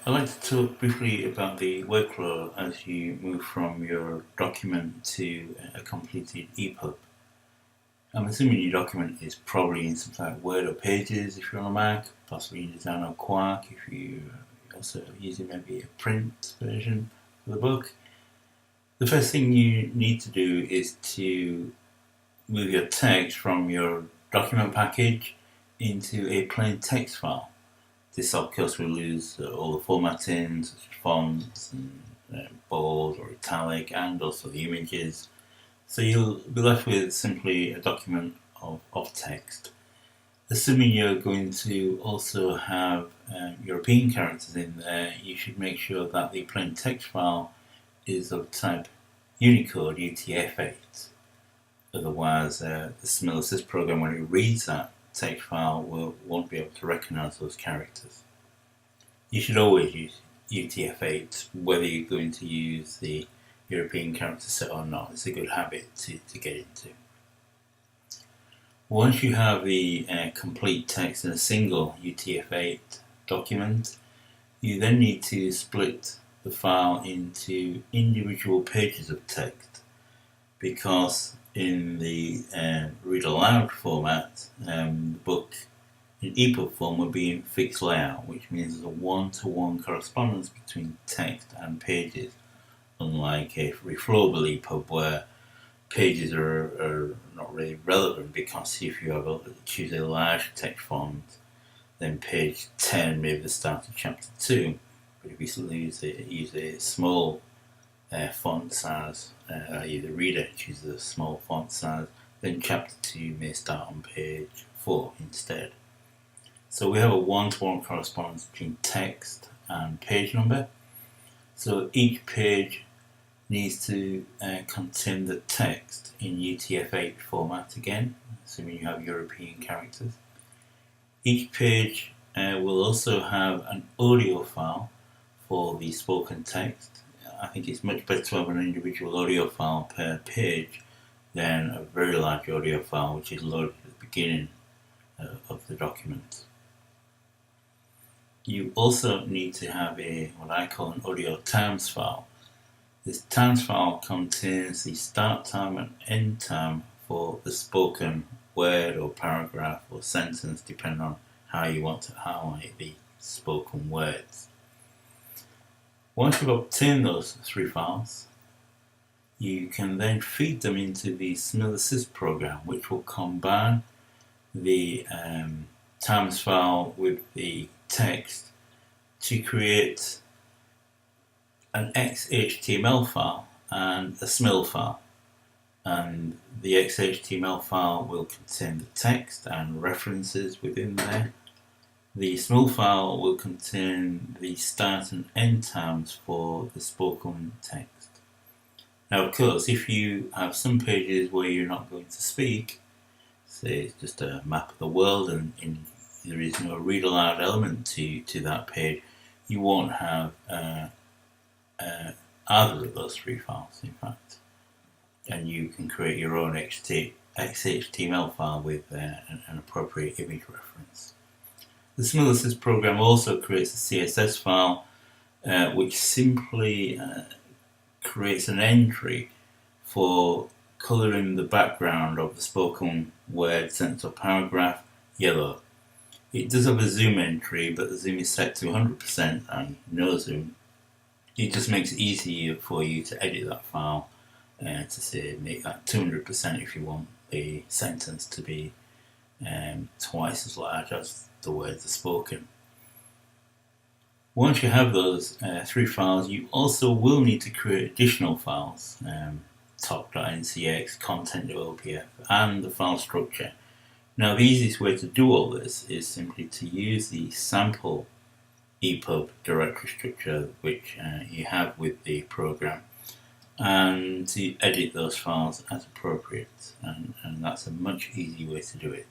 I'd like to talk briefly about the workflow as you move from your document to a completed EPUB. I'm assuming your document is probably in something like Word or Pages if you're on a Mac, possibly InDesign or Quark if you're also using maybe a print version of the book. The first thing you need to do is to move your text from your document package into a plain text file. This of course will lose all the formatting such as fonts and bold or italic and also the images. So you'll be left with simply a document of text. Assuming you're going to also have European characters in there, you should make sure that the plain text file is of type Unicode UTF-8. Otherwise, the Similsys program, when it reads that text file, won't be able to recognize those characters. You should always use UTF-8, whether you're going to use the European character set or not. It's a good habit to get into. Once you have the complete text in a single UTF-8 document, you then need to split the file into individual pages of text, because in the read aloud format, the book in EPUB form will be in fixed layout, which means there's a one-to-one correspondence between text and pages, unlike a reflowable EPUB where pages are not really relevant, because if you choose a large text font, then page 10 may be the start of chapter 2, but if you use a small font size, the reader chooses a small font size, then chapter 2 may start on page 4 instead. So we have a one-to-one correspondence between text and page number. So each page needs to contain the text in UTF-8 format again, assuming you have European characters. Each page will also have an audio file for the spoken text. I think it's much better to have an individual audio file per page than a very large audio file which is loaded at the beginning of the document. You also need to have what I call an audio times file. This times file contains the start time and end time for the spoken word or paragraph or sentence, depending on how you want to highlight the spoken words. Once you've obtained those three files, you can then feed them into the Similsys program, which will combine the times file with the text to create an XHTML file and a SMIL file. And the XHTML file will contain the text and references within there. The SMIL file will contain the start and end times for the spoken text. Now, of course, if you have some pages where you're not going to speak, say it's just a map of the world and there is no read aloud element to that page, you won't have either of those three files, in fact. And you can create your own XHTML file with an appropriate image reference. The Similsys program also creates a CSS file which simply creates an entry for colouring the background of the spoken word, sentence or paragraph yellow. It does have a zoom entry, but the zoom is set to 100% and no zoom. It just makes it easier for you to edit that file to say make that 200% if you want the sentence to be twice as large as the words are spoken. Once you have those three files, you also will need to create additional files, top.ncx, content.opf, and the file structure. Now, the easiest way to do all this is simply to use the sample EPUB directory structure which you have with the program, and to edit those files as appropriate, and that's a much easier way to do it.